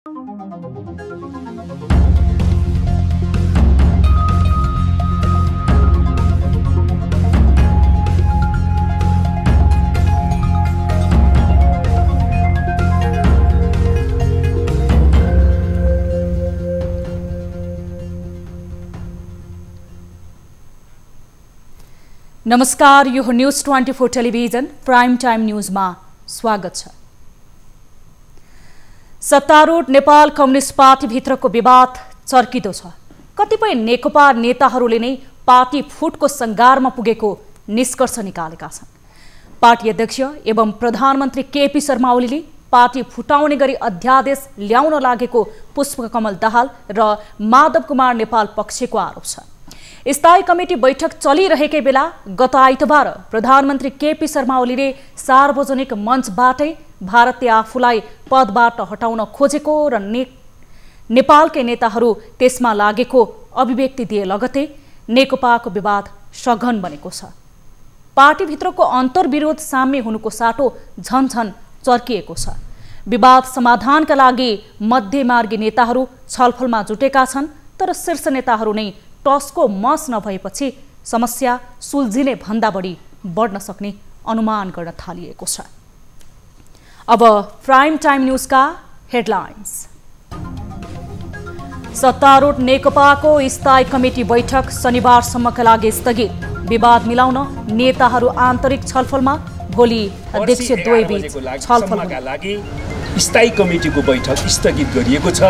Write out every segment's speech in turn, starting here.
नमस्कार, यो news 24 television prime time न्यूजमा स्वागत छ। सत्तारूढ नेपाल कम्युनिस्ट पार्टी भित्रको विवाद चर्कितो छ। कतिपय नेकपा नेताहरूले नै पार्टी फुटको संगारमा पुगेको निष्कर्ष निकालेका छन्। पार्टी अध्यक्ष एवं प्रधानमन्त्री केपी शर्मा ओलीले पार्टी फुटाउने गरी अध्यादेश ल्याउन लागेको पुष्पकमल दाहाल र माधव कुमार नेपाल पक्षको आरोप छ। स्थायी कमिटी बैठक चलिरहेकै बेला गत आइतबार प्रधानमन्त्री केपी शर्मा ओलीले सार्वजनिक मञ्चबाटै भारतले आफूलाई पदबाट हटाउन खोजेको र नेपालकै नेताहरू त्यसमा लागेको अभिव्यक्ति दिए लगतै नेकपाको विवाद सघन बनेको छ। पार्टीभित्रको अन्तर्विरोध साम्य हुनुको साटो झनझन चर्किएको छ। विवाद समाधानका लागि मध्यमार्गी नेताहरू छलफलमा जुटेका छन्, तर शीर्ष नेताहरू नै टसको मस नभएपछि समस्या सुल्झिने भन्दा बढी बढ्न सक्ने अनुमान गर्न थालिएको छ। अब प्राइम टाइम न्यूजका हेडलाइन्स। सत्तारूढ नेकपाको स्थायी कमिटी बैठक शनिबारसम्मका लागि स्थगित। विवाद मिलाउन नेताहरू आन्तरिक छलफलमा। भोलि अध्यक्ष द्वयबीच छलफलका लागि स्थायी कमिटीको बैठक स्थगित गरिएको छ।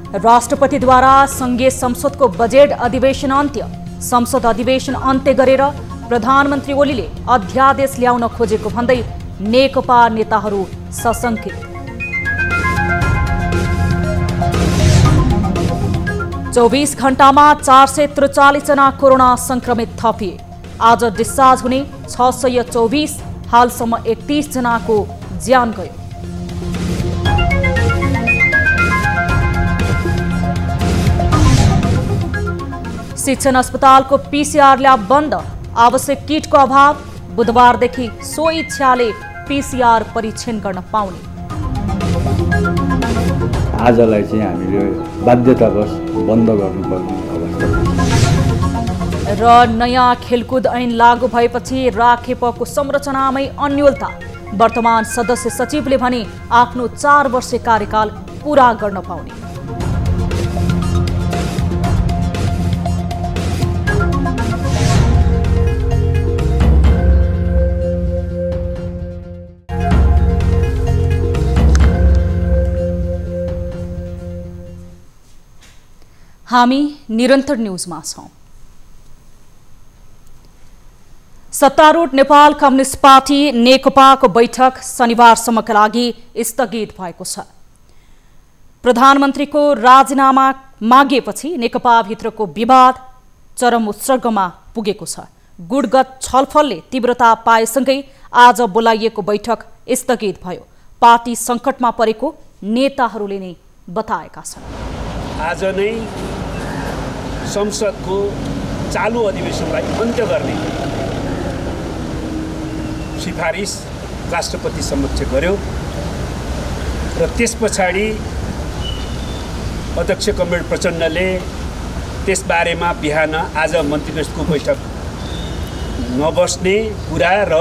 राष्ट्रपतिद्वारा संघीय संसदको बजेट अधिवेशन अन्त्य। संसद अधिवेशन अन्त्य गरेर प्रधानमन्त्री ओलीले अध्यादेश ल्याउन खोजेको भन्दै नेकपा नेताहरू सशंकित। चौबीस घण्टामा 443 जना कोरोना संक्रमित थपिए। आज डिस्चार्ज हुने 624, हालसम्म 31 जनाको ज्यान गयो। शिक्षण अस्पतालको पीसीआर ल्याब बन्द। आवश्यक किटको अभाव। बुधबारदेखि सो इच्छाले पीसीआर परीक्षण गर्न पाउने। आजलाई चाहिँ हामीले बाध्यतावश बन्द गर्नुपर्ने अवस्था र नयाँ खेलकुद ऐन लागू भएपछि राखेपको संरचनामै अन्योलता। वर्तमान सदस्य सचिवले भने आफ्नो 4 वर्षे कार्यकाल पूरा गर्न पाउने। हामी निरन्तर न्यूजमा छौं। सत्तारूढ नेपाल कम्युनिस्ट पार्टी नेकपाको बैठक शनिबारसम्मका लागि स्थगित भएको छ। प्रधानमन्त्रीको राजीनामा मागेपछि नेकपाभित्रको विवाद चरम उत्सर्गमा पुगेको छ। गुडगत छलफलले तीव्रता पाएसँगै आज बोलाइएको बैठक स्थगित भयो। पार्टी संकटमा परेको नेताहरूले नै बताएका छन्। आज नै संसदको चालू अधिवेशनलाई अन्त्य गर्ने सिफारिस राष्ट्रपति समक्ष गर्यो र त्यस पछाडि अध्यक्ष कमरेड प्रचण्डले त्यसबारेमा बिहान आज मन्त्रीगणको बैठक नबस्ने कुरा र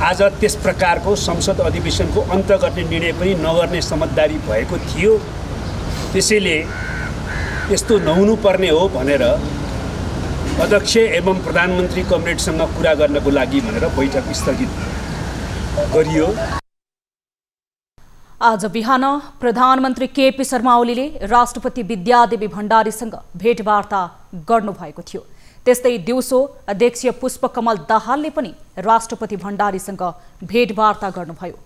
आज त्यस प्रकारको संसद अधिवेशनको अन्त्य गर्ने निर्णय पनि नगर्ने समझदारी भएको थियो। त्यसैले यस्तो नहुनुपर्ने हो भनेर अध्यक्ष एवं प्रधानमन्त्री कमरेडसँग कुरा गर्नको लागि भनेर बैठक स्थगित गरियो। आज बिहान प्रधानमन्त्री केपी शर्मा ओलीले राष्ट्रपति विद्यादेवी भण्डारीसँग भेटवार्ता गर्नुभएको थियो। त्यस्तै दिउँसो अध्यक्ष पुष्पकमल दाहालले पनि राष्ट्रपति भण्डारीसँग भेटवार्ता गर्नुभयो।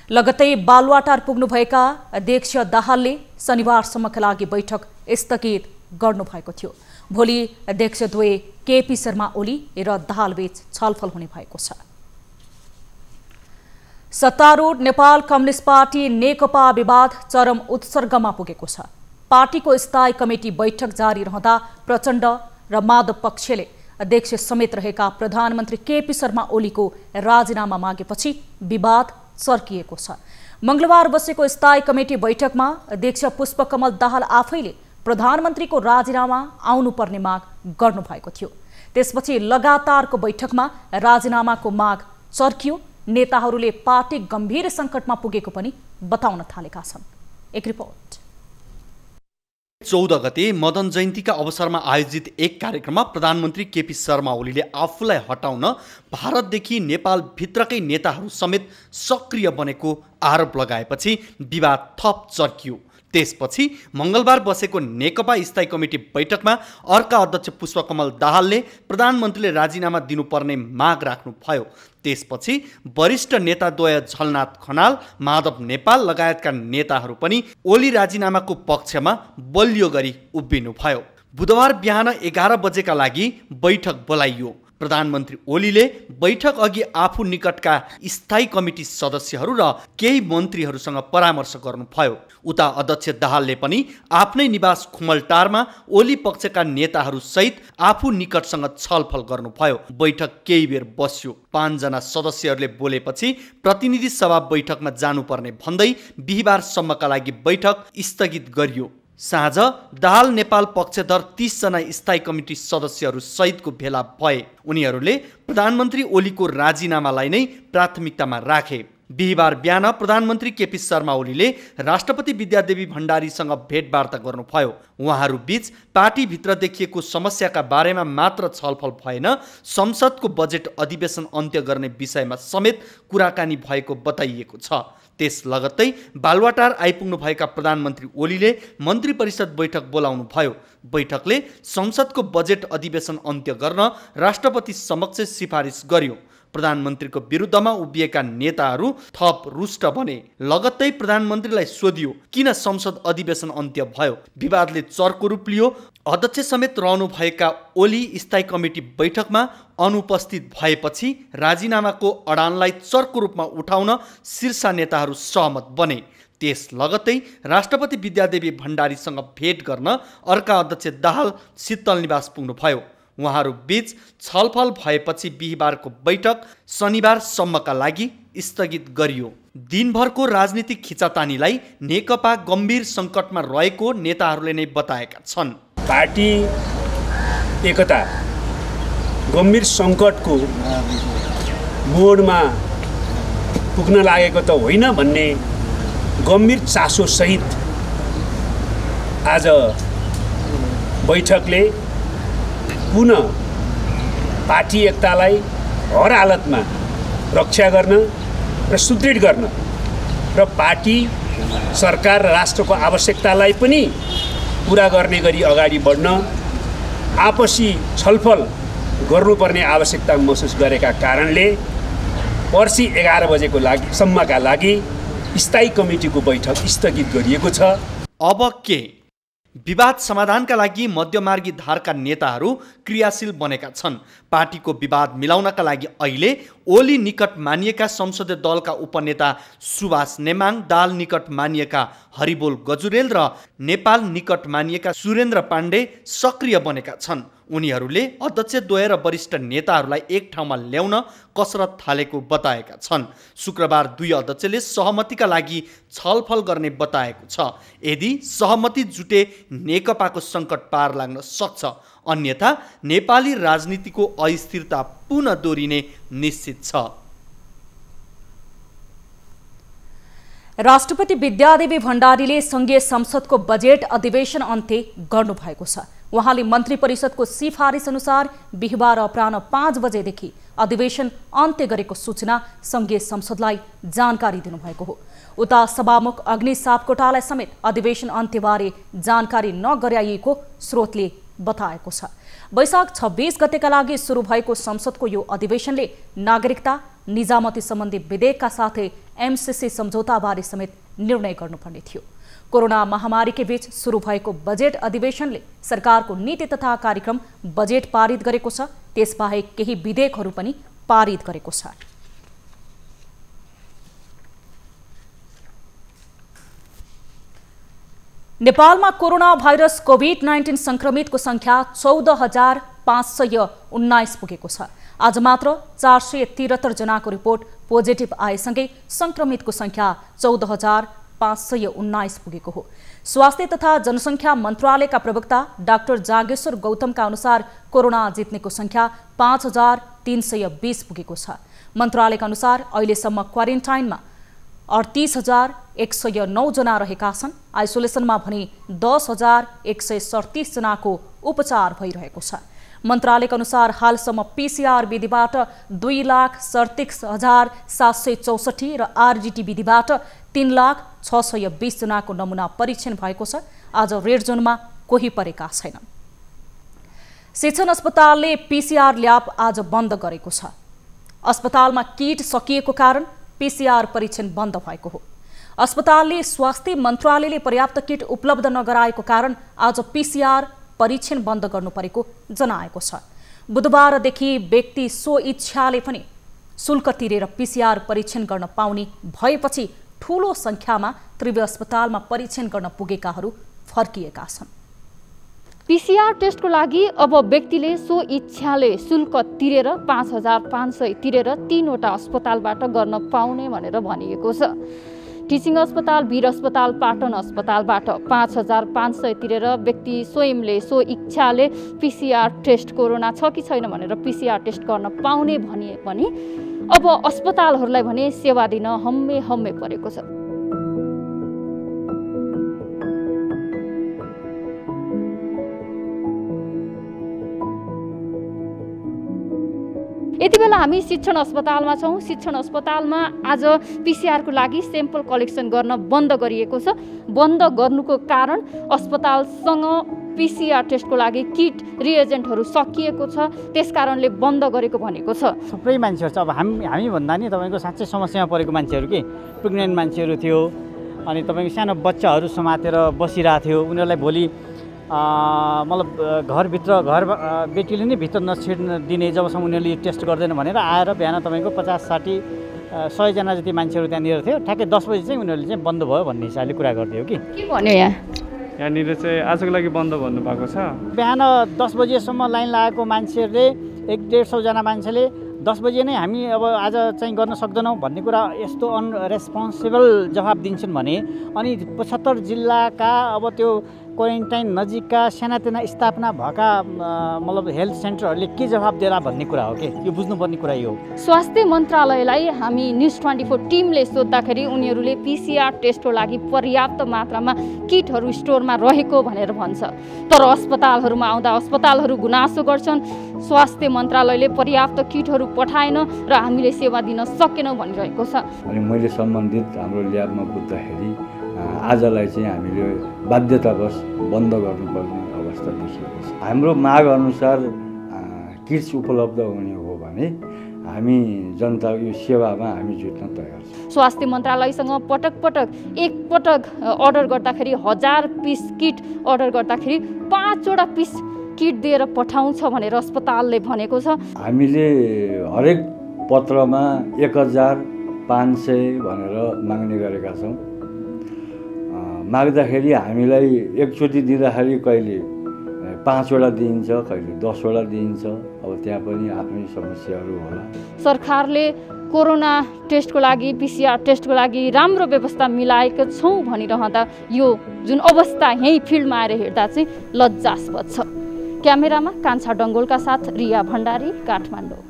लगतै बालुवाटार पुग्नुभएका अध्यक्ष दाहालले शनिबारसम्मका लागि बैठक स्थगित गर्नुभएको थियो। भोलि अध्यक्ष द्वय केपी शर्मा ओली र दाहालबीच छलफल हुने भएको छ। सत्तारूढ नेपाल कम्युनिस्ट पार्टी नेकपा विवाद चरम उत्सर्गमा पुगेको छ। पार्टीको स्थायी कमिटी बैठक जारी रहँदा प्रचण्ड र माधव पक्षले अध्यक्ष समेत रहेका प्रधानमन्त्री केपी शर्मा ओलीको राजीनामा मागेपछि विवाद चर्किएको छ। मंगलबार बसेको स्थायी कमिटी बैठकमा अध्यक्ष पुष्पकमल दाहाल आफैले प्रधानमन्त्रीको राजीनामा आउनुपर्ने माग गर्नुभएको थियो। त्यसपछि लगातारको बैठकमा राजीनामाको माग चर्कियो। नेताहरूले पार्टी गम्भीर सङ्कटमा पुगेको पनि बताउन थालेका छन्। एक रिपोर्ट। 14 गते मदन जयन्तीका अवसरमा आयोजित एक कार्यक्रममा प्रधानमन्त्री केपी शर्मा ओलीले आफूलाई हटाउन भारतदेखि नेपाल भित्रकै नेताहरू समेत सक्रिय बनेको आरोप लगाएपछि विवाद थप चर्कियो। त्यसपछि मंगलबार बसेको नेकपा स्थायी कमिटी बैठकमा अर्का अध्यक्ष पुष्पकमल दाहालले प्रधानमन्त्रीले राजीनामा दिनुपर्ने माग राख्नुभयो। त्यसपछि वरिष्ठ नेताद्वय झलनाथ खनाल, माधव नेपाल लगायतका नेताहरू पनि ओली राजीनामाको पक्षमा बलियो गरी उभिनुभयो। बुधबार बिहान 11 बजेका लागि बैठक बोलाइयो। प्रधानमन्त्री ओलीले बैठक अघि आफू निकटका स्थायी कमिटी सदस्यहरू र केही मन्त्रीहरूसँग परामर्श गर्नुभयो। उता अध्यक्ष दाहालले पनि आफ्नै निवास खुमलटारमा ओली पक्षका नेताहरू सहित आफू निकटसँग छलफल गर्नुभयो। बैठक केही बेर बस्यो। 5 जना सदस्यहरूले बोलेपछि प्रतिनिधि सभा बैठकमा जानुपर्ने भन्दै बिहीबारसम्मका लागि बैठक स्थगित गरियो। साँझ दाहाल नेपाल पक्षधर 30 जना स्थायी कमिटी सदस्यहरू सहितको भेला भए। उनीहरूले प्रधानमन्त्री ओलीको राजीनामालाई नै प्राथमिकतामा राखे। बिहीबार बिहान प्रधानमन्त्री केपी शर्मा ओलीले राष्ट्रपति विद्यादेवी भण्डारीसँग भेटवार्ता गर्नुभयो। उहाँहरू बीच पार्टीभित्र देखिएको समस्याका बारेमा मात्र छलफल भएन, संसदको बजेट अधिवेशन अन्त्य गर्ने विषयमा समेत कुराकानी भएको बताइएको छ। त्यस लगत्तै बालुवाटार आइपुग्नुभएका प्रधानमन्त्री ओलीले मन्त्री परिषद बैठक बोलाउनु भयो। बैठकले संसदको बजेट अधिवेशन अन्त्य गर्न राष्ट्रपति समक्ष सिफारिस गर्यो। प्रधानमन्त्रीको विरुद्धमा उभिएका नेताहरू थप रुष्ट बने। लगत्तै प्रधानमन्त्रीलाई सोधियो किन संसद अधिवेशन अन्त्य भयो। विवादले चर्को रूप लियो। अध्यक्ष समेत रहनुभएका ओली स्थायी कमिटी बैठकमा अनुपस्थित भएपछि राजीनामाको अडानलाई चर्को रूपमा उठाउन शीर्ष नेताहरू सहमत बने। त्यस लगत्तै राष्ट्रपति विद्यादेवी भण्डारीसँग भेट गर्न अर्का अध्यक्ष दाहाल शीतल निवास पुग्नुभयो। उहाँहरू बीच छलफल भएपछि बिहीबारको बैठक शनिबारसम्मका लागि स्थगित गरियो। दिनभरको राजनीतिक खिचातानीलाई नेकपा गम्भीर सङ्कटमा रहेको नेताहरूले नै बताएका छन्। पार्टी एकता गम्भीर सङ्कटको मोडमा पुग्न लागेको त होइन भन्ने गम्भीर चासो सहित आज बैठकले पुनः पार्टी एकतालाई हर हालतमा रक्षा गर्न र सुदृढ गर्न र पार्टी सरकार र राष्ट्रको आवश्यकतालाई पनि पूरा गर्ने गरी अगाडि बढ्न आपसी छलफल गर्नुपर्ने आवश्यकता महसुस गरेका कारणले पर्सि 11 बजेको सम्मका लागि स्थायी कमिटीको बैठक स्थगित गरिएको छ। अब के? विवाद समाधानका लागि मध्यमार्गी धारका नेताहरू क्रियाशील बनेका छन्। पार्टीको विवाद मिलाउनका लागि अहिले ओली निकट मानिएका संसदीय दलका उपनेता सुभाष नेमाङ, दाल निकट मानिएका हरिबोल गजुरेल र नेपाल निकट मानिएका सुरेन्द्र पाण्डे सक्रिय बनेका छन्। उनीहरूले अध्यक्षद्वय र वरिष्ठ नेताहरूलाई एक ठाउँमा ल्याउन कसरत थालेको बताएका छन्। शुक्रबार 2 अध्यक्षले सहमतिका लागि छलफल गर्ने बताएको छ। यदि सहमति जुटे नेकपाको सङ्कट पार लाग्न सक्छ, अन्यथा नेपाली राजनीतिको अस्थिरता पुनः दोहोरिने निश्चित छ। राष्ट्रपति विद्यादेवी भण्डारीले संघीय संसदको बजेट अधिवेशन अन्त्य गर्नुभएको छ। उहाँले मन्त्री परिषदको सिफारिस अनुसार बिहीबार अपराह्न 5 बजेदेखि अधिवेशन अन्त्य गरेको सूचना संघीय संसदलाई जानकारी दिनुभएको हो। उता सभामुख अग्नि सापकोटालाई समेत अधिवेशन अन्त्यबारे जानकारी नगराइएको स्रोतले बताएको छ। वैशाख 26 गतेका लागि सुरु भएको संसदको यो अधिवेशनले नागरिकता निजामती सम्बन्धी विधेयकका साथै एमसीसी सम्झौताबारे समेत निर्णय गर्नुपर्ने थियो। कोरोना महामारीकै बीच सुरु भएको बजेट अधिवेशनले सरकारको नीति तथा कार्यक्रम बजेट पारित गरेको छ। त्यसबाहेक केही विधेयकहरू पनि पारित गरेको छ। नेपालमा कोरोना भाइरस कोभिड-19 संक्रमितको संख्या 14,519 पुगेको छ। आज मात्र 473 जनाको रिपोर्ट पोजिटिभ आएसँगै संक्रमितको संख्या 14,519 पुगेको हो। स्वास्थ्य तथा जनसङ्ख्या मन्त्रालयका प्रवक्ता डाक्टर जागेश्वर गौतमका अनुसार कोरोना जित्नेको संख्या 5,320 पुगेको छ। मन्त्रालयका अनुसार अहिलेसम्म क्वारेन्टाइनमा 38,109 जना रहेका छन्। आइसोलेसनमा भने 10,137 जनाको उपचार भइरहेको छ। मन्त्रालयका अनुसार हालसम्म पीसीआर विधिबाट 2,37,764 र आरजीटी विधिबाट 3,620 जनाको नमुना परीक्षण भएको छ। आज रेड जोनमा कोही परेका छैनन्। शिक्षण अस्पतालले पीसीआर ल्याब आज बन्द गरेको छ। अस्पतालमा किट सकिएको कारण पीसीआर परीक्षण बन्द भएको हो। अस्पतालले स्वास्थ्य मन्त्रालयले पर्याप्त किट उपलब्ध नगराएको कारण आज पीसीआर परीक्षण बन्द गर्नु परेको जनाएको छ। बुधबारदेखि व्यक्ति सो इच्छाले पनि शुल्क तिरेर पीसीआर परीक्षण गर्न पाउने भएपछि ठूलो संख्यामा त्रिवे अस्पतालमा परीक्षण गर्न पुगेकाहरू फर्किएका छन्। पीसीआर टेस्टको लागि अब व्यक्तिले सो इच्छाले शुल्क तिरेर 5,500 तिरेर 3वटा अस्पतालबाट गर्न पाउने भनेर भनिएको छ। टिचिङ अस्पताल, वीर अस्पताल, पाटन अस्पतालबाट 5,500 तिरेर व्यक्ति स्वयंले सो इच्छाले पीसीआर टेस्ट कोरोना छ कि छैन भनेर पीसीआर टेस्ट गर्न पाउने भनिए पनि अब अस्पतालहरूलाई भने सेवा दिन हम्मे परेको छ। यति बेला हामी शिक्षण अस्पतालमा छौँ। शिक्षण अस्पतालमा आज पीसीआरको लागि स्याम्पल कलेक्सन गर्न बन्द गरिएको छ। बन्द गर्नुको कारण अस्पतालसँग पीसीआर टेस्टको लागि किट रिएजेन्टहरू सकिएको छ, त्यसकारणले बन्द गरेको भनेको छ। थुप्रै मान्छेहरू छ। अब हामी भन्दा नि तपाईँको साँच्चै समस्यामा परेको मान्छेहरू के प्रेग्नेन्ट मान्छेहरू थियो, अनि तपाईँको सानो बच्चाहरू समातेर बसिरहेको थियो। उनीहरूलाई भोलि मतलब घर बेटीले नै भित्र नछिर्न दिने जबसम्म उनीहरूले टेस्ट गर्दैन भनेर आएर बिहान तपाईँको 50-60-100 जना जति मान्छेहरू त्यहाँनिर थियो। ठ्याक्कै 10 बजी चाहिँ उनीहरूले चाहिँ बन्द भयो भन्ने हिसाबले कुरा गरिदियो कि के भन्यो यहाँनिर चाहिँ आजको लागि बन्द भन्नुभएको छ। बिहान 10 बजीसम्म लाइन लागेको मान्छेहरूले 100-150 जना मान्छेले 10 बजे नै हामी अब आज चाहिँ गर्न सक्दैनौँ भन्ने कुरा यस्तो अनरेस्पोन्सिबल जवाब दिन्छन् भने अनि 75 जिल्लाका अब त्यो क्वारेन्टाइन नजिकका सानातिना स्थापना भएका मतलब हेल्थ सेन्टरहरूले के जवाब देला भन्ने कुरा हो कि यो बुझ्नुपर्ने कुरा यो। स्वास्थ्य मन्त्रालयलाई हामी न्युज 24 टिमले सोद्धाखेरि उनीहरूले पीसीआर टेस्टको लागि पर्याप्त मात्रामा किटहरू स्टोरमा रहेको भनेर भन्छ। तर अस्पतालहरूमा आउँदा अस्पतालहरू गुनासो गर्छन्, स्वास्थ्य मन्त्रालयले पर्याप्त किटहरू पठाएन र हामीले सेवा दिन सकेनौँ भनिरहेको छ। अनि मैले सम्बन्धित हाम्रो ल्याबमा बुझ्दाखेरि आजलाई चाहिँ हामीले बाध्यतावश बन्द गर्नुपर्ने अवस्था देखिएको छ। हाम्रो माग अनुसार किट्स उपलब्ध हुने हो भने हामी जनता यो सेवामा हामी जुट्न तयार छौँ। स्वास्थ्य मन्त्रालयसँग एकपटक अर्डर गर्दाखेरि 1000 पिस किट अर्डर गर्दाखेरि 5वटा पिस किट दिएर पठाउँछ भनेर अस्पतालले भनेको छ। हामीले हरेक पत्रमा 1500 भनेर माग्ने गरेका छौँ। माग्दाखेरि हामीलाई एकचोटि दिँदाखेरि कहिले 5वटा दिइन्छ, कहिले 10वटा दिइन्छ। अब त्यहाँ पनि आफ्नै समस्याहरू होला। सरकारले कोरोना टेस्टको लागि पीसीआर टेस्टको लागि राम्रो व्यवस्था मिलाएको छौँ भनिरहँदा यो जुन अवस्था यहीँ फिल्डमा आएर हेर्दा चाहिँ लज्जास्पद छ। क्यामेरामा कान्छा डङ्गोलका साथ रिया भण्डारी, काठमाडौँ।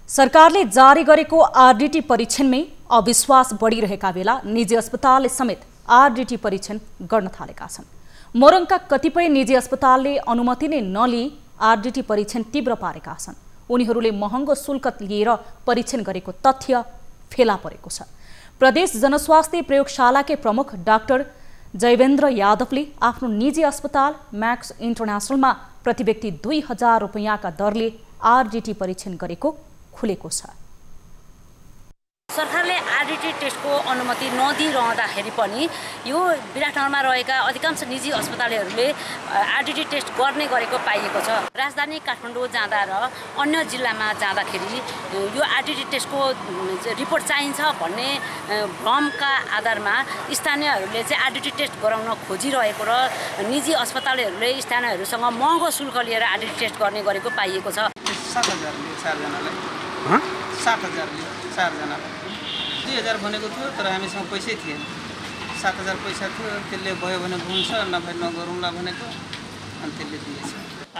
सरकारले जारी गरेको आरडीटी परीक्षणमै अविश्वास बढिरहेका बेला निजी अस्पतालले समेत आरडीटी परीक्षण गर्न थालेका छन्। मोरङका कतिपय निजी अस्पतालले अनुमति नै नलिई आरडीटी परीक्षण तीव्र पारेका छन्। उनीहरूले महँगो शुल्क लिएर परीक्षण गरेको तथ्य फेला परेको छ। प्रदेश जनस्वास्थ्य प्रयोगशालाकै प्रमुख डाक्टर जयवेन्द्र यादवले आफ्नो निजी अस्पताल म्याक्स इन्टरनेसनलमा प्रति व्यक्ति 2000 रुपैयाँका दरले आरडीटी परीक्षण गरेको खुलेको छ। सरकारले आरडिटी टेस्टको अनुमति नदिइरहँदाखेरि पनि यो विराटनगरमा रहेका अधिकांश निजी अस्पतालहरूले आरडिटी टेस्ट गर्ने गरेको पाइएको छ। राजधानी काठमाडौँ जाँदा र अन्य जिल्लामा जाँदाखेरि यो आरडिटी टेस्टको रिपोर्ट चाहिन्छ भन्ने भ्रमका आधारमा स्थानीयहरूले चाहिँ आरडिटी टेस्ट गराउन खोजिरहेको र निजी अस्पतालहरूले स्थानीयहरूसँग महँगो शुल्क लिएर आरडिटी टेस्ट गर्ने गरेको पाइएको छ। 7,000 लियो 4 जनालाई। 7,000 लियो 4 जनालाई। 2,000 भनेको थियो तर हामीसँग पैसै थिएन। 7,000 पैसा थियो, त्यसले भयो भने हुन्छ नभए नगरौँला भनेको अनि त्यसले दिएछ।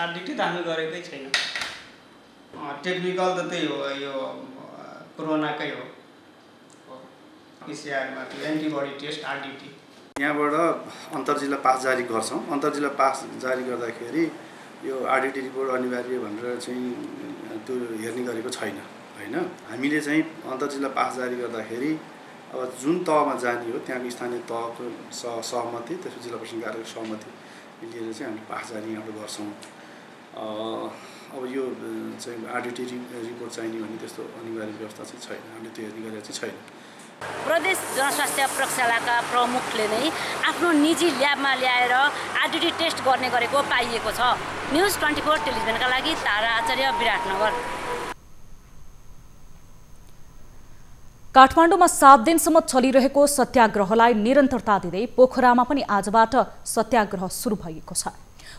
आरडिटी त हामी गरेकै छैन। टेक्निकल त त्यही हो, यो कोरोनाकै हो। पिसिआरमा त्यो एन्टिबडी टेस्ट आरडिटी। यहाँबाट अन्तर्जिल्ला पास जारी गर्छौँ। अन्तर्जिल्ला पास जारी गर्दाखेरि यो आरडिटी रिपोर्ट अनिवार्य भनेर चाहिँ त्यो हेर्ने गरेको छैन हैन। हामीले चाहिँ अन्तर्जिल्ला पास जारी गर्दाखेरि अब जुन तहमा जाने हो त्यहाँको स्थानीय तहको सहमति, त्यसपछि जिल्ला प्रशासन कार्यालयको सहमति लिएर चाहिँ हामीले पास जारी यहाँबाट गर्छौँ। अब यो चाहिँ आरडिटी रिपोर्ट चाहिने भन्ने त्यस्तो अनिवार्य व्यवस्था चाहिँ छैन, हामीले त्यो हेर्ने गरेको चाहिँ छैन। प्रदेश जनस्वास्थ्य प्रयोगशालाका प्रमुखले नै आफ्नो निजी ल्याबमा ल्याएर आरडिटी टेस्ट गर्ने गरेको पाइएको छ। न्युज 24 टेलिभिजनका लागि तारा आचार्य, विराटनगर। काठमाडौँमा 7 दिनसम्म चलिरहेको सत्याग्रहलाई निरन्तरता दिँदै पोखरामा पनि आजबाट सत्याग्रह सुरु भएको छ।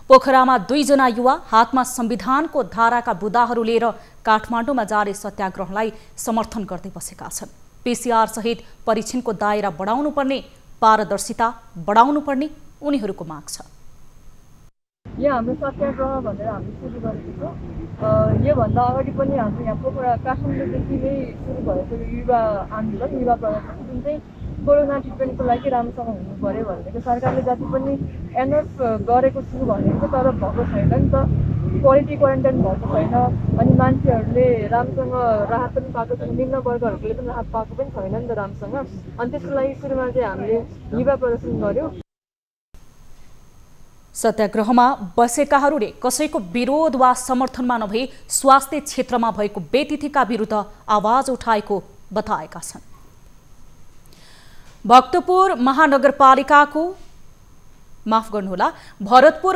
पोखरामा 2 जना युवा हातमा संविधानको धाराका बुदाहरू लिएर काठमाडौँमा जारी सत्याग्रहलाई समर्थन गर्दै बसेका छन्। पीसीआर सहित परीक्षणको दायरा बढाउनुपर्ने, पारदर्शिता बढाउनुपर्ने उनीहरूको माग छ। यहाँ हाम्रो सत्याग्रह भनेर हामी सुरु गरेको छौँ। योभन्दा अगाडि पनि हाम्रो यहाँ पोखरा काठमाडौँदेखि नै सुरु भएको युवा आन्दोलन, युवा प्रदर्शन जुन चाहिँ कोरोना ट्रिटमेन्टको लागि राम्रोसँग हुनु पर्यो भनेको सरकारले जति पनि एनर्स गरेको छु भनेको तर भएको छैन नि त। क्वालिटी क्वारेन्टाइन भएको छैन अनि मान्छेहरूले राम्रोसँग राहत पनि पाएको छैन, निम्न वर्गहरूले पनि राहत पाएको पनि छैन नि त राम्रोसँग। अनि त्यसको लागि सुरुमा चाहिँ हामीले युवा प्रदर्शन गर्यौँ। सत्याग्रहमा बसेकाहरूले कसैको विरोध वा समर्थनमा नभई स्वास्थ्य क्षेत्रमा भएको बेतिथिका विरुद्ध आवाज उठाएको बताएका छन्। भरतपुर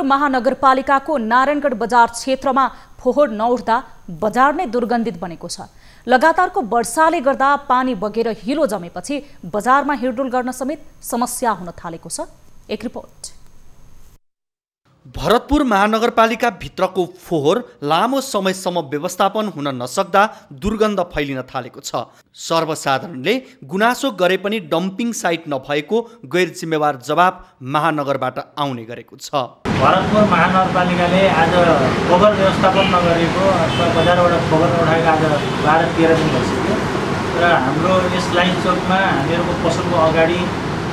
महानगरपालिकाको नारायणगढ बजार क्षेत्रमा फोहोर नउठ्दा बजार नै दुर्गन्धित बनेको छ। लगातारको वर्षाले गर्दा पानी बगेर हिलो जमेपछि बजारमा हिँडडुल गर्न समेत समस्या हुन थालेको छ। एक रिपोर्ट। भरतपुर महानगरपालिका भित्रको फोहोर लामो समयसम्म व्यवस्थापन हुन नसक्दा दुर्गन्ध फैलिन थालेको छ। सर्वसाधारणले गुनासो गरे पनि डम्पिङ साइट नभएको गैर जिम्मेवार जवाब महानगरबाट आउने गरेको छ। भरतपुर महानगरपालिकाले आज फोहोर व्यवस्थापन नगरेको अथवा बजारबाट फोहोर उठाएको आज 12-13 दिन भइसक्यो र हाम्रो यस लाइन चौकमा हामीहरूको पसलको अगाडि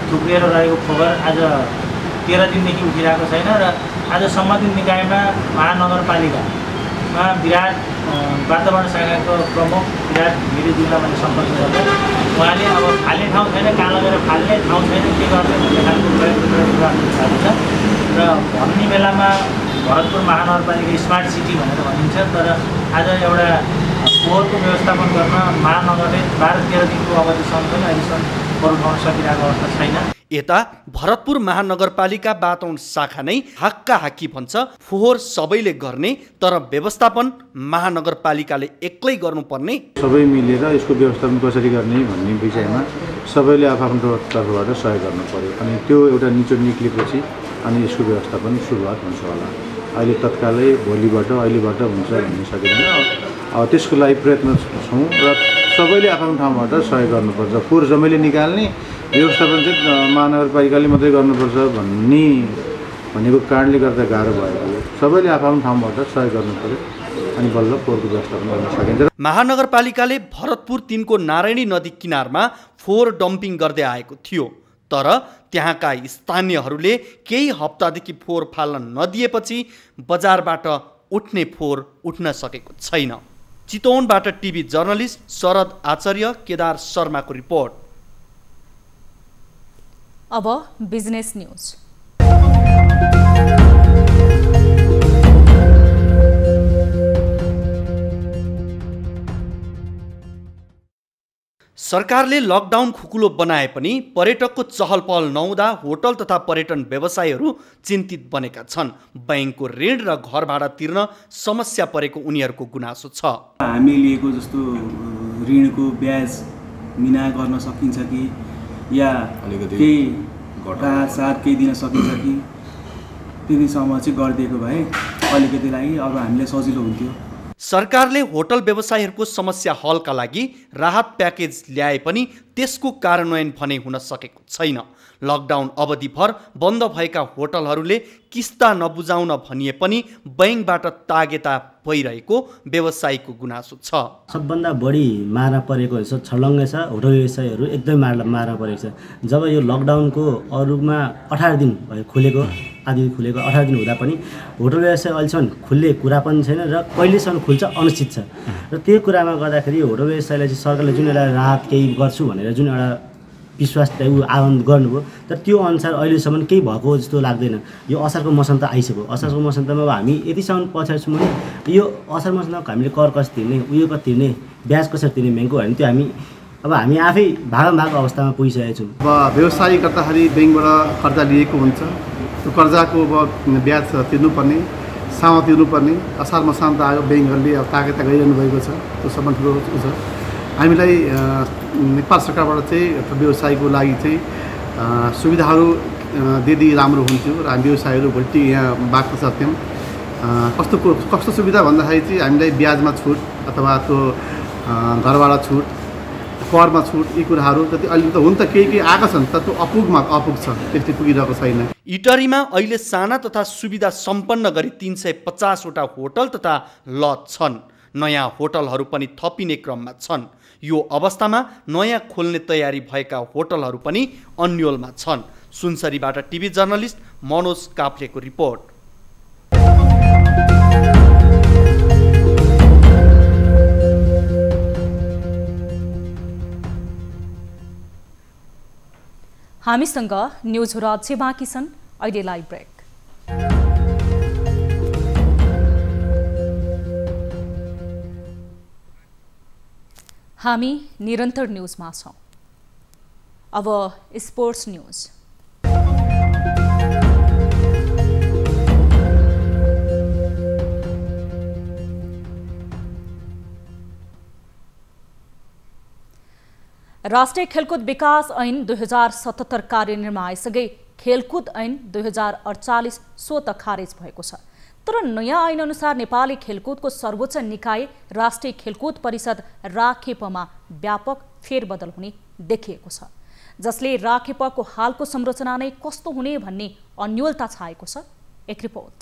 थुप्रिएर रहेको फोहोर आज 13 दिनदेखि उठिरहेको छैन र आज सम्बन्धित निकायमा महानगरपालिकामा विराट वातावरण शाखाको प्रमुख विराट गिरिज्यूलाई मैले सम्पर्क गर्दा उहाँले अब फाल्ने ठाउँ छैन, कहाँ लगेर फाल्ने ठाउँ छैन, के गर्ने भन्ने खालको प्रयोग गरिरहेको छ र भन्ने बेलामा भरतपुर महानगरपालिका स्मार्ट सिटी भनेर भनिन्छ तर आज एउटा फोहोरको व्यवस्थापन गर्न महानगरले 12-13 दिनको अवधिसम्म पनि अहिलेसम्म फोहोर उठाउन सकिरहेको अवस्था छैन। यता भरतपुर महानगरपालिका वातावरण शाखा नै हाक्का हाक्की भन्छ फोहोर सबैले गर्ने तर व्यवस्थापन महानगरपालिकाले एक्लै गर्नुपर्ने। सबै मिलेर यसको व्यवस्थापन कसरी गर्ने भन्ने विषयमा सबैले आफ्नो तर्फबाट सहयोग गर्नु पर्यो अनि त्यो एउटा निचोड निक्लेपछि अनि यसको व्यवस्थापन सुरुवात हुन्छ होला। अहिले तत्कालै भोलिबाट अहिलेबाट हुन्छ भन्ने सकिँदैन। त्यसको लागि प्रयत्न छौँ र सबैले आफ्नो ठाउँबाट सहयोग गर्नुपर्छ। फोहोर सबैले निकाल्ने व्यवस्थापन चाहिँ महानगरपालिकाले मात्रै गर्नुपर्छ भनेको कारणले गर्दा गाह्रो भएको सबैले आफ्नो ठाउँबाट सहयोग गर्नु पर्यो अनि बल्ल फोहोरको व्यवस्थापन गर्न सकिन्छ। महानगरपालिकाले भरतपुर 3 को नारायणी नदी किनारमा फोहोर डम्पिङ गर्दै आएको थियो तर त्यहाँका स्थानीयहरूले केही हप्तादेखि फोहोर फाल्न नदिएपछि बजारबाट उठ्ने फोहोर उठ्न सकेको छैन। चितवनबाट टिभी जर्नलिस्ट शरद आचार्य, केदार शर्माको रिपोर्ट। अब बिजनेस न्यूज। सरकारले लकडाउन खुकुलो बनाए पनि पर्यटकको चहल पहल नहुँदा होटल तथा पर्यटन व्यवसायीहरू चिन्तित बनेका छन्। बैंकको ऋण र घर भाडा तिर्न समस्या परेको उनीहरूको गुनासो छ। हामी लिएको जस्तो ऋणको ब्याज मिना गर्न सकिन्छ कि या केही घटासार केही दिन सकिन्छ कि त्यतिसम्म चाहिँ गरिदिएको भए अलिकति लागि अब हामीलाई सजिलो हुन्थ्यो। सरकारले होटल व्यवसायीहरूको समस्या हलका लागि राहत प्याकेज ल्याए पनि त्यसको कार्यान्वयन भने हुन सकेको छैन। लकडाउन अवधिभर बन्द भएका होटलहरूले किस्ता नबुझाउन भनिए पनि बैंकबाट तागेता भइरहेको व्यवसायीको गुनासो छ। सबभन्दा बढी मारा परेको छर्लङ्गै छ, होटल व्यवसायीहरू एकदमै मारा परेको छ। जब यो लकडाउनको अरूमा 18 दिन भयो खुलेको, आदि खुलेको 18 दिन हुँदा पनि होटल व्यवसाय अहिलेसम्म खुल्ने कुरा पनि छैन र कहिलेसम्म खुल्छ अनिश्चित छ। र त्यो कुरामा गर्दाखेरि होटल व्यवसायलाई चाहिँ सरकारले जुन एउटा राहत केही गर्छु भनेर जुन एउटा विश्वास आह्वान गर्नुभयो, तर त्यो अनुसार अहिलेसम्म केही भएको जस्तो लाग्दैन। यो असारको मौसम त आइसक्यो, असारको मौसममा अब हामी यतिसम्म पछाडि छौँ भने यो असार मौसममा हामीले कर कसरी तिर्ने, उयो कसरी तिर्ने, ब्याज कसरी तिर्ने ब्याङ्कको भने त्यो हामी आफै भाग अवस्थामा पुगिसकेका छौँ। अब व्यवसाय गर्दाखेरि ब्याङ्कबाट कर्जा लिएको हुन्छ, त्यो कर्जाको अब ब्याज तिर्नुपर्ने, सामा तिर्नुपर्ने, असार मौसम त आयो, ब्याङ्कहरूले अब तागेता गरिरहनु भएको छ। त्यो सबै ठुलो छ। हामीलाई नेपाल सरकारबाट चाहिँ व्यवसायको लागि चाहिँ सुविधाहरू दिँदै राम्रो हुन्थ्यो र हामी व्यवसायहरू भोलि यहाँ बाँच्न सक्थ्यौँ। कस्तो सुविधा भन्दाखेरि चाहिँ हामीलाई ब्याजमा छुट अथवा त्यो घरबाट छुट, करमा छुट, यी कुराहरू जति अहिले त हुन त केही आएका छन्, तर त्यो अपुग छ, त्यति पुगिरहेको छैन। इटरीमा अहिले साना तथा सुविधा सम्पन्न गरी 350 वटा होटल तथा लज छन्। नयाँ होटलहरू पनि थपिने क्रममा छन्। यो अवस्थामा नयाँ खोल्ने तयारी भएका होटलहरू पनि अन्यलमा छन्। सुनसरीबाट टिभी जर्नलिस्ट मनोज काफ्लेको रिपोर्ट। हामीसँग न्युजहरू अझै बाँकी छन्। अहिले लाइभ ब्रेक। हामी निरन्तर न्युजमा छौँ। अब स्पोर्ट्स न्युज। राष्ट्रिय खेलकुद विकास ऐन 2077 कार्यान्वयनमा आइसके खेलकुद ऐन 2048 स्वतः खारेज भएको छ। तर नयाँ ऐन अनुसार नेपाली खेलकुदको सर्वोच्च निकाय राष्ट्रिय खेलकुद परिषद राखेपमा व्यापक फेरबदल हुने देखिएको छ, जसले राखेपको हालको संरचना नै कस्तो हुने भन्ने अन्योलता छाएको छ। एक रिपोर्ट।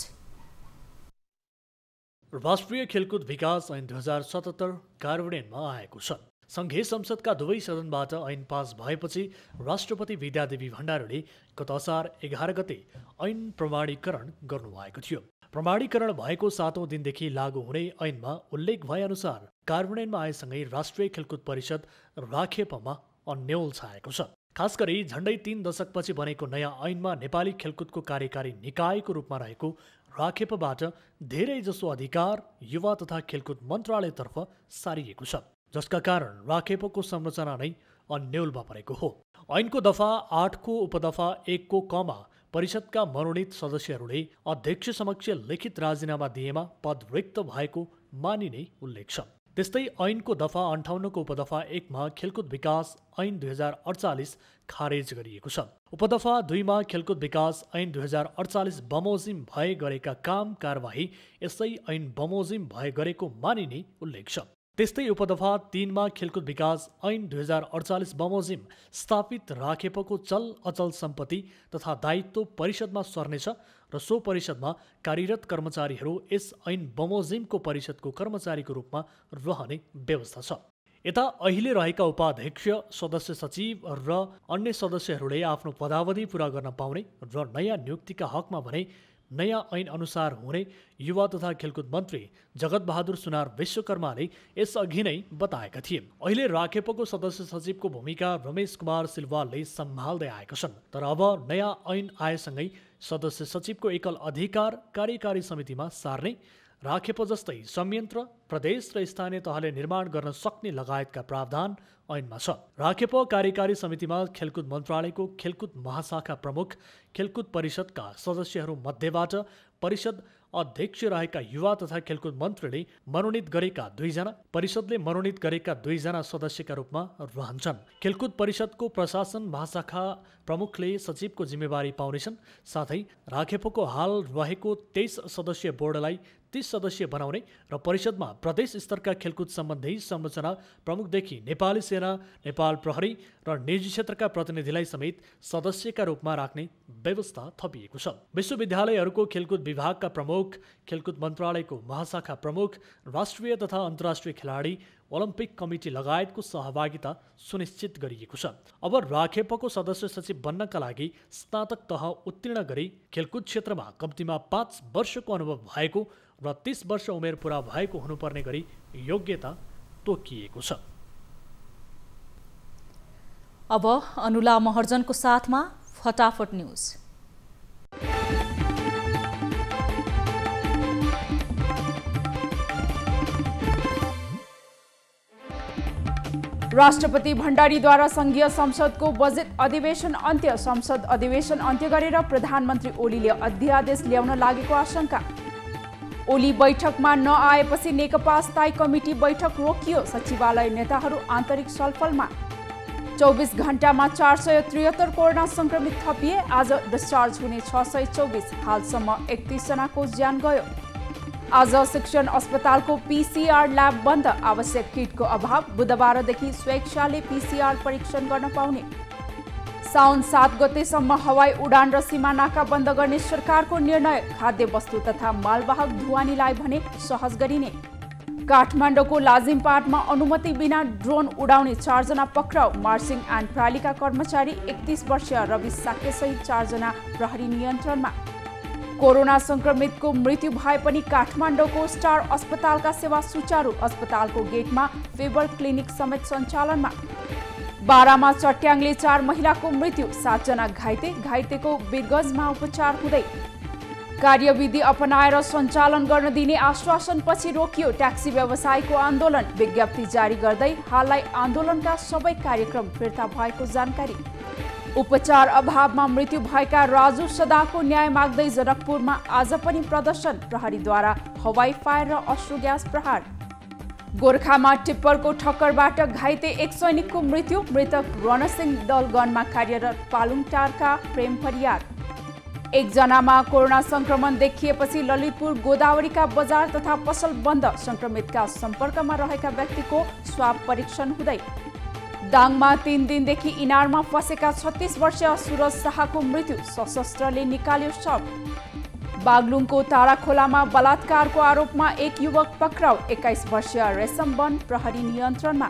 राष्ट्रिय खेलकुद विकास ऐन 2077 कार्यान्वयनमा आएको छ। संघीय संसदका दुवै सदनबाट ऐन पास भएपछि राष्ट्रपति विद्यादेवी भण्डारीले गत असार 11 गते ऐन प्रमाणीकरण गर्नुभएको थियो। प्रमाणीकरण भएको 7औं दिनदेखि लागू हुने ऐनमा उल्लेख भए अनुसार कार्यान्वयनमा आएसँगै राष्ट्रिय खेलकुद परिषद राखेपमा अन्यल छाएको छ। खास गरी झण्डै 3 दशकपछि बनेको नयाँ ऐनमा नेपाली खेलकुदको कार्यकारी निकायको रूपमा रहेको राखेपबाट धेरै जसो अधिकार युवा तथा खेलकुद मन्त्रालयतर्फ सारिएको छ, जसका कारण राखेपको संरचना नै अन्यलमा परेको हो। ऐनको दफा 8 को उपदफा 1 को कमा परिषदका मनोनित सदस्यहरूले अध्यक्ष समक्ष लिखित राजीनामा दिएमा पद रिक्त भएको मानिने उल्लेख छ। त्यस्तै ऐनको दफा 58 को उपदफा 1 मा खेलकुद विकास ऐन 2048 खारेज गरिएको छ। उपदफा 2 मा खेलकुद विकास ऐन 2048 बमोजिम भए गरेका काम कारबाही यसै ऐन बमोजिम भए गरेको मानिने उल्लेख छ। त्यस्तै उपदफा 3 मा खेलकुद विकास ऐन 2048 बमोजिम स्थापित राखेपको चल अचल सम्पत्ति तथा दायित्व परिषदमा सर्नेछ र सो परिषदमा कार्यरत कर्मचारीहरू यस ऐन बमोजिमको परिषदको कर्मचारीको रूपमा रहने व्यवस्था छ। यता अहिले रहेका उपाध्यक्ष, सदस्य सचिव र अन्य सदस्यहरूले आफ्नो पदावधि पूरा गर्न पाउने र नयाँ नियुक्तिका हकमा भने नयाँ ऐन अनुसार हुने युवा तथा खेलकुद मन्त्री जगत बहादुर सुनार विश्वकर्माले यसअघि नै बताएका थिए। अहिले राखेपको सदस्य सचिवको भूमिका रमेश कुमार सिलवालले सम्हाल्दै आएका छन्। तर अब नयाँ ऐन आएसँगै सदस्य सचिवको एकल अधिकार कार्यकारी समितिमा सार्ने राखेपो जस्तै संयन्त्र प्रदेश र स्थानीय तहले निर्माण गर्न सक्ने लगायतका प्रावधान ऐनमा छ। राखेपो कार्यकारी समितिमा खेलकुद मन्त्रालयको खेलकुद महाशाखा प्रमुख, खेलकुद परिषदका सदस्यहरू मध्येबाट परिषद अध्यक्ष रहेका युवा तथा खेलकुद मन्त्रीले मनोनित गरेका 2 जना, परिषदले मनोनित गरेका 2 जना सदस्यका रूपमा रहन्छन्। खेलकुद परिषदको प्रशासन महाशाखा प्रमुखले सचिवको जिम्मेवारी पाउनेछन्। साथै राखेपोको हाल रहेको 23 सदस्यीय बोर्डलाई 30 सदस्यीय बनाउने र परिषदमा प्रदेश स्तरका खेलकुद सम्बन्धी संरचना प्रमुखदेखि नेपाली सेना, नेपाल प्रहरी र निजी क्षेत्रका प्रतिनिधिलाई समेत सदस्यका रूपमा राख्ने व्यवस्था थपिएको छ। विश्वविद्यालयहरूको खेलकुद विभागका प्रमुख, खेलकुद मन्त्रालयको महाशाखा प्रमुख, राष्ट्रिय तथा अन्तर्राष्ट्रिय खेलाडी, ओलम्पिक कमिटी लगायतको सहभागिता सुनिश्चित गरिएको छ। अब राखेपको सदस्य सचिव बन्नका लागि स्नातक तह उत्तीर्ण गरी खेलकुद क्षेत्रमा कम्तीमा 5 वर्षको अनुभव भएको र 30 वर्ष उमेर पुरा भएको हुनुपर्ने गरी योग्यता तोकिएको छ। अब अनुला महर्जनको साथमा फटाफट न्यूज। राष्ट्रपति भण्डारीद्वारा संघीय संसदको बजेट अधिवेशन अन्त्य। संसद अधिवेशन अन्त्य गरेर प्रधानमन्त्री ओलीले अध्यादेश ल्याउन लागेको आशंका। ओली बैठकमा नआएपछि नेकपा स्थायी कमिटी बैठक रोकियो। सचिवालय नेताहरू आन्तरिक छलफलमा। 24 घण्टामा 473 कोरोना संक्रमित थपिए। आज डिस्चार्ज हुने 624। हालसम्म 31 जनाको ज्यान गयो। आज शिक्षण अस्पतालको पीसीआर ल्याब बन्द। आवश्यक किटको अभाव। बुधबारदेखि स्वेच्छाले पीसीआर परीक्षण गर्न पाउने। साउन 7 गतेसम्म हवाई उडान र सीमा नाका बन्द गर्ने सरकारको निर्णय। खाद्य वस्तु तथा मालवाहक ढुवानीलाई भने सहज गरिने। काठमाडौँको लाजिमपाटमा अनुमति बिना ड्रोन उडाउने 4 जना पक्राउ। मार्चिङ एन्ड प्रालीका कर्मचारी 31 वर्षीय रवि साकेसहित 4 जना प्रहरी नियन्त्रणमा। कोरोना संक्रमितको मृत्यु भए पनि काठमाडौँको स्टार अस्पतालका सेवा सुचारू। अस्पतालको गेटमा फेबर क्लिनिक समेत सञ्चालनमा। बारामा चट्याङले 4 महिलाको मृत्यु, 7 जना घाइते। घाइतेको वीरगञ्जमा उपचार हुँदै। कार्यविधि अपनाएर सञ्चालन गर्न दिने आश्वासनपछि रोकियो ट्याक्सी व्यवसायीको आन्दोलन। विज्ञप्ति जारी गर्दै हाललाई आन्दोलनका सबै कार्यक्रम फिर्ता भएको जानकारी। उपचार अभावमा मृत्यु भएका राजु सदाको न्याय माग्दै जनकपुरमा आज पनि प्रदर्शन। प्रहरीद्वारा हवाई फायर र अश्रु ग्यास प्रहार। गोर्खामा टिप्परको ठक्करबाट घाइते 1 सैनिकको मृत्यु। मृतक रणसिंह दलगनमा कार्यरत पालुङटारका प्रेम फरियाद। 1 जनामा कोरोना संक्रमण देखिएपछि ललितपुर गोदावरीका बजार तथा पसल बन्द। संक्रमितका सम्पर्कमा रहेका व्यक्तिको स्वाब परीक्षण हुँदै। दाङमा 3 दिनदेखि इनारमा फसेका 36 वर्षीय सुरज शाहको मृत्यु। सशस्त्रले निकाल्यो शव। बागलुङको ताराखोलामा बलात्कारको आरोपमा 1 युवक पक्राउ। 21 वर्षीय रेशम वन प्रहरी नियन्त्रणमा।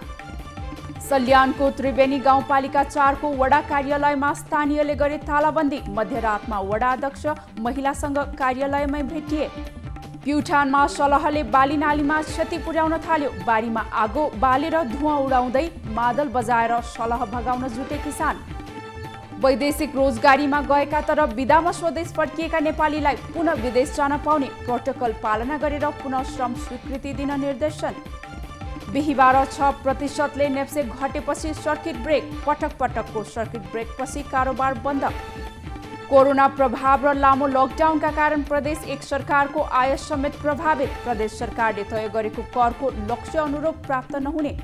सल्यानको त्रिवेणी गाउँपालिका 4 को वडा कार्यालयमा स्थानीयले गरे तालाबन्दी। मध्यरातमा वडा अध्यक्ष महिलासँग कार्यालयमै भेटिए। प्युठानमा सलहले बाली नालीमा क्षति पुर्याउन थाल्यो। बारीमा आगो बालेर धुवाँ उडाउँदै मादल बजाएर सलह भगाउन जुटे किसान। वैदेशिक रोजगारीमा गएका तर विदामा स्वदेश फर्किएका नेपालीलाई पुनः विदेश जान पाउने प्रोटोकल पालना गरेर पुनः श्रम स्वीकृति दिन निर्देशन। बिहिबार 6% नेप्से घटेपछि सर्किट ब्रेक। पटक पटकको सर्किट ब्रेकपछि कारोबार बन्द। कोरोना प्रभाव र लामो लकडाउनका कारण प्रदेश एक सरकारको आय समेत प्रभावित। प्रदेश सरकारले तय गरेको करको लक्ष्य अनुरूप प्राप्त नहुने।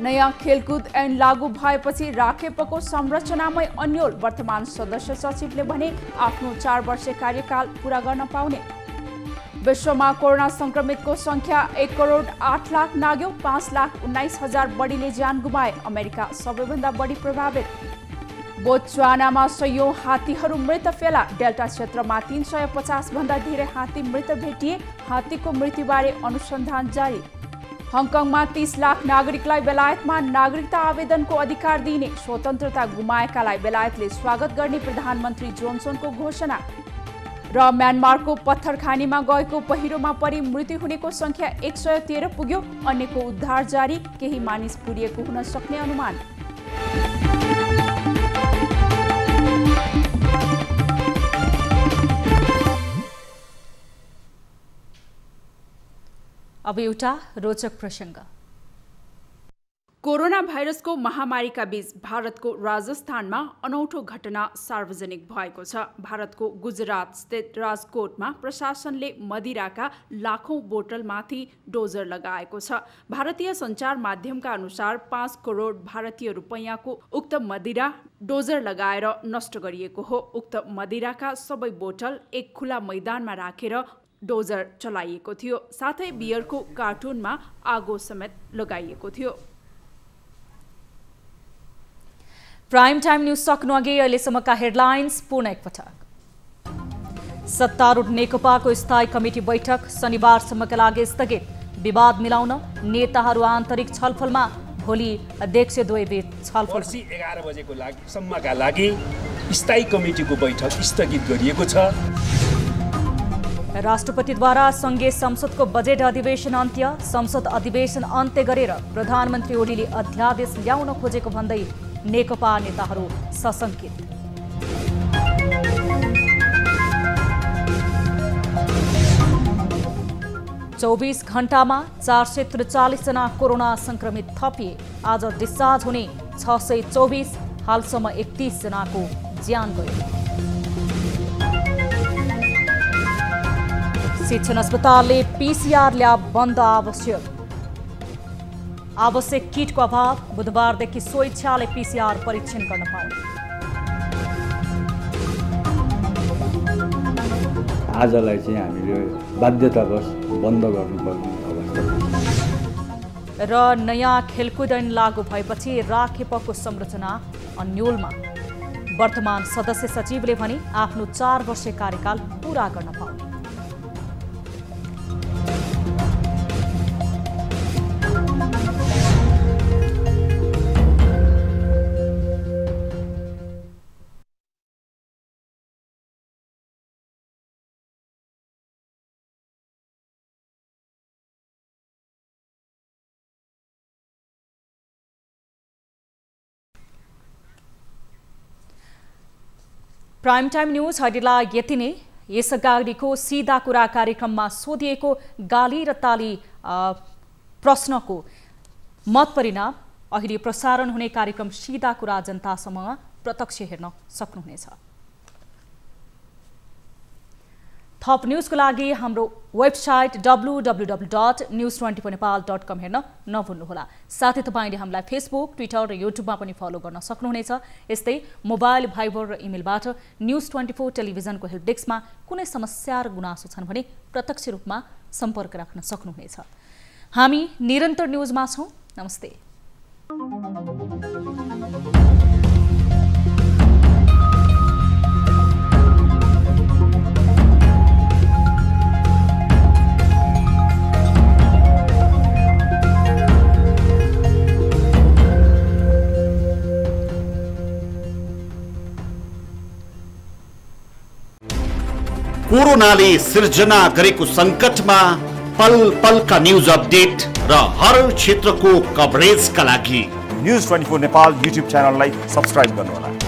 नयाँ खेलकुद ऐन लागू भएपछि राखेपको संरचनामै अन्यल। वर्तमान सदस्य सचिवले भने आफ्नो 4 वर्षे कार्यकाल पूरा गर्न पाउने। विश्वमा कोरोना संक्रमितको संख्या 1 करोड 8 लाख नाग्यो। 5,19,000 बढीले ज्यान गुमाए। अमेरिका सबैभन्दा बढी प्रभावित। बोत्सवानामा 100 हात्तीहरू मृत फेला। डेल्टा क्षेत्रमा 350 भन्दा धेरै हात्ती मृत भेटिए। हात्तीको मृत्युबारे अनुसन्धान जारी। हङकङमा 30 लाख नागरिकलाई बेलायतमा नागरिकता आवेदनको अधिकार दिने। स्वतन्त्रता गुमाएकालाई बेलायतले स्वागत गर्ने प्रधानमन्त्री जोन्सनको घोषणा। र म्यानमारको पत्थरखानीमा गएको पहिरोमा परि मृत्यु हुनेको संख्या 113 पुग्यो। अन्यको उद्धार जारी। केही मानिस पुरिएको हुन सक्ने अनुमान। अब एउटा रोचक प्रसङ्ग। कोरोना भाइरसको महामारीका बीच भारतको राजस्थानमा अनौठो घटना सार्वजनिक भएको छ। भारतको गुजरात स्थित राजकोटमा प्रशासनले मदिराका लाखौं बोतलमाथि डोजर लगाएको छ। भारतीय सञ्चार माध्यमका अनुसार 5 करोड भारतीय रुपैयाँको उक्त मदिरा डोजर लगाएर नष्ट गरिएको हो। उक्त मदिराका सबै बोतल एक खुला मैदानमा राखेर डोजर चलाइएको थियो। साथै बियरको कार्टुनमा आगो समेत लगाइएको थियो। प्राइम टाइम न्यूज सक्नु अघि अहिलेसम्मका हेडलाइन्स पुनः एकपटक। सत्तारूढ नेकपाको स्थायी कमिटी बैठक शनिबारसम्मका लागि स्थगित। विवाद मिलाउन नेताहरू आन्तरिक छलफलमा। भोलि अध्यक्षद्वयबीच छलफल। 11 बजेको सम्मका लागि स्थायी कमिटीको बैठक स्थगित गरिएको छ। राष्ट्रपतिद्वारा संघीय संसदको बजेट अधिवेशन अन्त्य। संसद अधिवेशन अन्त्य गरेर प्रधानमन्त्री ओलीले अध्यादेश ल्याउन खोजेको भन्दै नेकपा नेताहरू सशंकित। चौबीस घण्टामा 443 जना कोरोना संक्रमित थपिए। आज डिस्चार्ज हुने 624। हालसम्म 31 जनाको ज्यान गयो। शिक्षण अस्पतालले पीसीआर ल्याब बन्द। आवश्यक किटको अभाव। बुधबारदेखि स्वेच्छाले पीसीआर परीक्षण गर्न पाउने। आजलाई चाहिँ हामीले बाध्यतावश बन्द गर्नुपर्ने अवस्था र नयाँ खेलकुद ऐन लागू भएपछि राखेपको संरचना अन्योलमा। वर्तमान सदस्य सचिवले भने आफ्नो 4 वर्षे कार्यकाल पूरा गर्न पाउने। प्राइम टाइम न्यूज हडिला यति नै। यसअगाडिको सीधा कुरा कार्यक्रममा सोधिएको गाली र ताली प्रश्नको मत परिणाम अहिले प्रसारण हुने कार्यक्रम सीधा कुरा जनतासम्म प्रत्यक्ष हेर्न सक्नुहुनेछ। थप न्यूजको लागि हाम्रो वेबसाइट www.news24nepal.com हेर्न नभुल्नुहोला। साथै तपाईले हामीलाई फेसबुक, ट्विटर र युट्युबमा पनि फलो गर्न सक्नुहुनेछ। यस्तै मोबाइल, भाइबर र इमेलबाट न्यूज24 टेलिभिजनको हेल्प डेस्कमा कुनै समस्या र गुनासो छन् भने प्रत्यक्ष रूपमा सम्पर्क राख्न सक्नुहुनेछ। हामी निरन्तर न्यूजमा छौं। नमस्ते। कोरोनाले सिर्जना गरेको संकटमा पल पलका न्यूज अपडेट र हर क्षेत्रको कभरेजका लागि न्यूज 24 नेपाल युट्युब च्यानललाई सब्स्क्राइब गर्नुहोला।